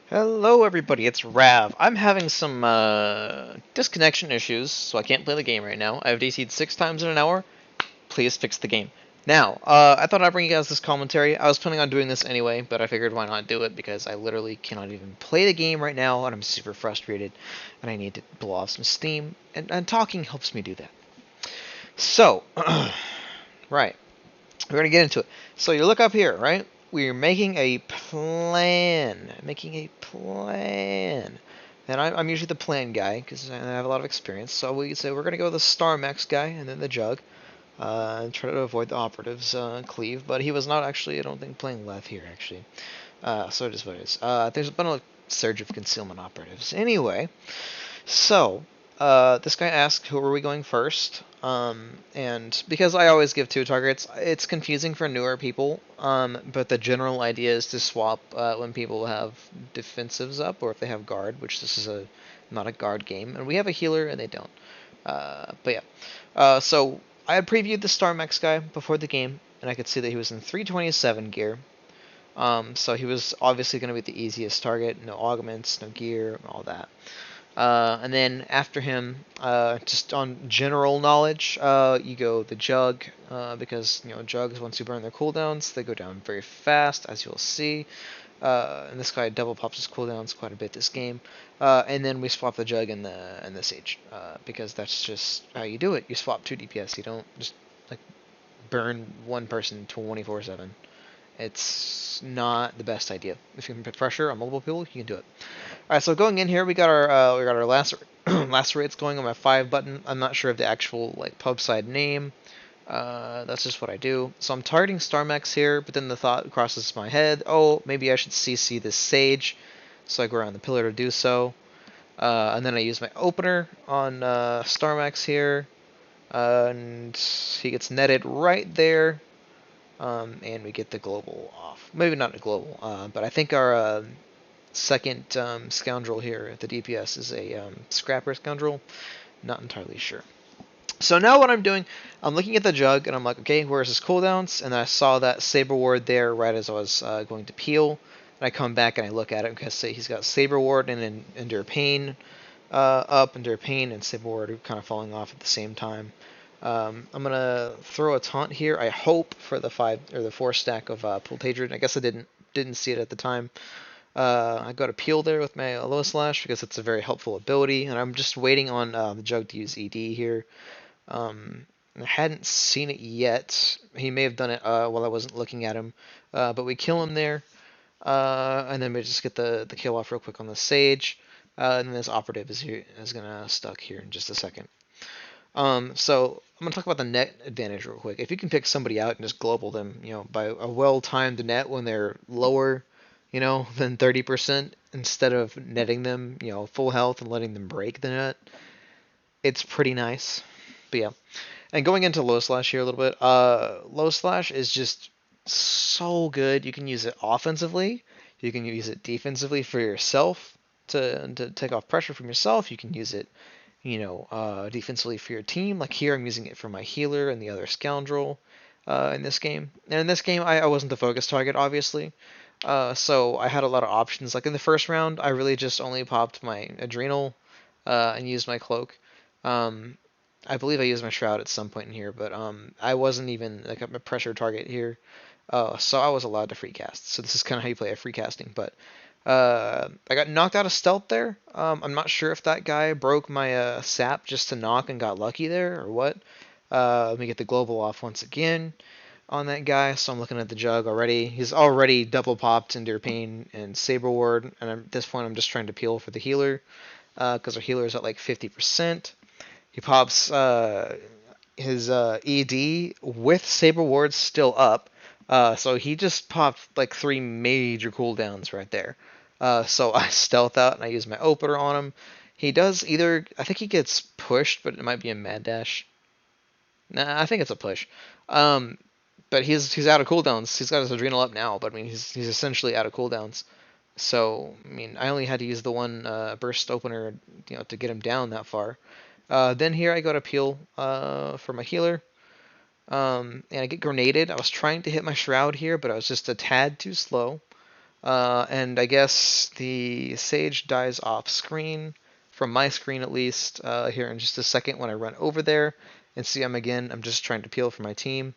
Hello everybody, it's Rav. I'm having some disconnection issues, so I can't play the game right now. I've DC'd 6 times in an hour. Please fix the game. Now, I thought I'd bring you guys this commentary. I was planning on doing this anyway, but I figured why not do it because I literally cannot even play the game right now, and I'm super frustrated, and I need to blow off some steam, and talking helps me do that. So, right, we're gonna get into it. So you look up here, right? We're making a plan. Making a plan. And I'm usually the plan guy because I have a lot of experience. So we say we're gonna go with the Star Max guy and then the Jug, and try to avoid the operatives cleave. But he was not actually, I don't think, playing left here actually. So it is what it is. There's been a surge of concealment operatives. Anyway, so, this guy asked who are we going first, and because I always give two targets, it's confusing for newer people, but the general idea is to swap when people have defensives up, or if they have guard, which this is not a guard game, and we have a healer and they don't. But yeah, so I had previewed the Star Max guy before the game, and I could see that he was in 327 gear, so he was obviously going to be the easiest target, no augments, no gear, all that. And then after him, just on general knowledge, you go the Jug, because Jugs, once you burn their cooldowns, they go down very fast, as you'll see. And this guy double pops his cooldowns quite a bit this game. And then we swap the Jug and the Sage, because that's just how you do it. You swap two DPS. You don't just like burn one person 24/7. It's not the best idea. If you can put pressure on multiple people, you can do it. All right, so going in here, we got our lacerates going on my 5 button. I'm not sure of the actual pub side name. That's just what I do. So I'm targeting Starmax here, but then the thought crosses my head, oh, maybe I should CC this Sage. So I go around the pillar to do so. And then I use my opener on Starmax here. And he gets netted right there. And we get the global off. Maybe not a global, but I think our second scoundrel here at the DPS is a scrapper scoundrel. Not entirely sure. So now what I'm doing, I'm looking at the Jug and I'm like, okay, where's his cooldowns? And I saw that Saber Ward there right as I was going to peel. And I come back and I look at it because he's got Saber Ward and Endure Pain up, Endure Pain and Saber Ward kind of falling off at the same time. I'm gonna throw a taunt here. I hope for the 4 stack of Pultadrid. I guess I didn't see it at the time. I got a peel there with my low slash because it's a very helpful ability, and I'm just waiting on the Jug to use ED here. I hadn't seen it yet. He may have done it while I wasn't looking at him, but we kill him there, and then we just get the kill off real quick on the Sage, and then this operative is gonna stuck here in just a second. So I'm gonna talk about the net advantage real quick. If you can pick somebody out and just global them, by a well-timed net when they're lower, than 30% instead of netting them, full health and letting them break the net, it's pretty nice. But yeah, and going into low slash here a little bit, low slash is just so good. You can use it offensively, you can use it defensively for yourself to take off pressure from yourself. You can use it defensively for your team. Like here, I'm using it for my healer and the other scoundrel in this game. And in this game, I wasn't the focus target, obviously. So I had a lot of options. Like in the first round, I really just only popped my adrenal and used my cloak. I believe I used my shroud at some point in here, but I wasn't even like a pressure target here. So I was allowed to free cast. So this is kind of how you play a free casting, but I got knocked out of stealth there. I'm not sure if that guy broke my sap just to knock and got lucky there or what. Let me get the global off once again on that guy. So I'm looking at the Jug already. He's already double popped Endure Pain and Saber Ward, and at this point I'm just trying to peel for the healer because our healer is at like 50%. He pops his ED with Saber Ward still up. So he just popped like 3 major cooldowns right there. So I stealth out and I use my opener on him. He does either, I think he gets pushed, but it might be a mad dash. Nah, I think it's a push. But he's out of cooldowns. He's got his adrenal up now, but I mean he's essentially out of cooldowns. So I mean I only had to use the one burst opener, to get him down that far. Then here I go to peel for my healer. And I get grenaded. I was trying to hit my shroud here, but I was just a tad too slow. And I guess the Sage dies off screen, from my screen at least, here in just a second when I run over there and see him again. I'm just trying to peel for my team.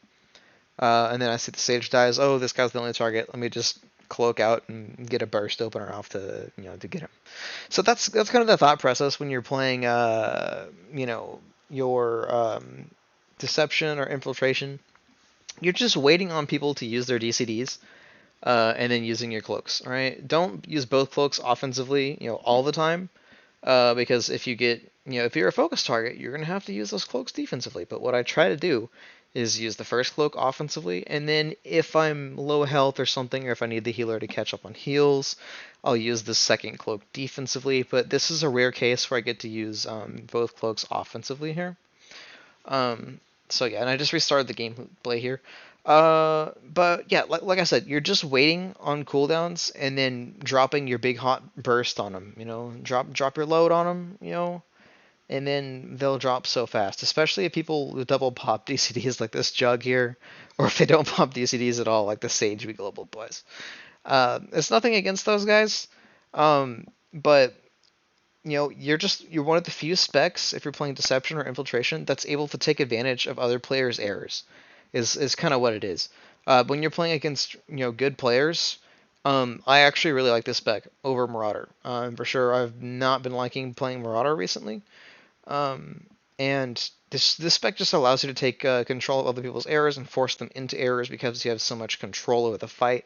And then I see the Sage dies. Oh, this guy's the only target. Let me just cloak out and get a burst opener off to get him. So that's kind of the thought process when you're playing, your deception or infiltration. You're just waiting on people to use their DCDs, and then using your cloaks. All right, don't use both cloaks offensively, all the time, because if you're a focus target, you're gonna have to use those cloaks defensively. But what I try to do is use the first cloak offensively, and then if I'm low health or something, or if I need the healer to catch up on heals, I'll use the second cloak defensively. But this is a rare case where I get to use both cloaks offensively here. So yeah, and I just restarted the gameplay here. But yeah, like I said, you're just waiting on cooldowns and then dropping your big hot burst on them. Drop your load on them. And then they'll drop so fast. Especially if people double pop DCDs like this jug here, or if they don't pop DCDs at all, like the Sage we Global boys. It's nothing against those guys, but you're one of the few specs, if you're playing Deception or Infiltration, that's able to take advantage of other players' errors. Is kind of what it is. When you're playing against good players, I actually really like this spec over Marauder. For sure, I've not been liking playing Marauder recently, and this spec just allows you to take control of other people's errors and force them into errors because you have so much control over the fight.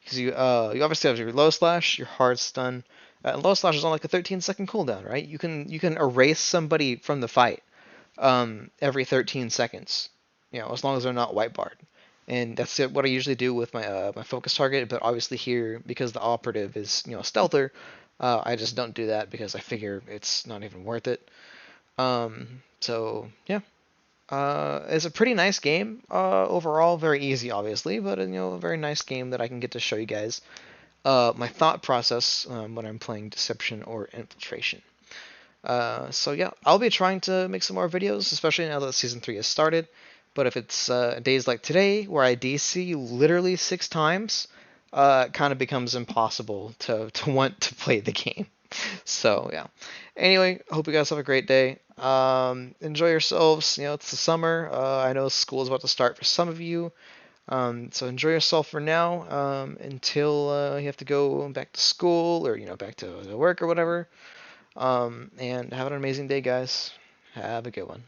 Because you obviously have your low slash, your hard stun. And low slash is on like a 13-second cooldown, right? You can erase somebody from the fight every 13 seconds, as long as they're not white barred. And that's what I usually do with my focus target. But obviously here, because the operative is stealther, I just don't do that because I figure it's not even worth it. So yeah, it's a pretty nice game overall. Very easy, obviously, but a very nice game that I can get to show you guys my thought process when I'm playing Deception or Infiltration. So yeah, I'll be trying to make some more videos, especially now that Season 3 has started. But if it's days like today, where I DC literally 6 times, it kind of becomes impossible to want to play the game. So yeah. Anyway, hope you guys have a great day. Enjoy yourselves. It's the summer. I know school is about to start for some of you. So enjoy yourself for now until you have to go back to school or back to work or whatever. And have an amazing day, guys. Have a good one.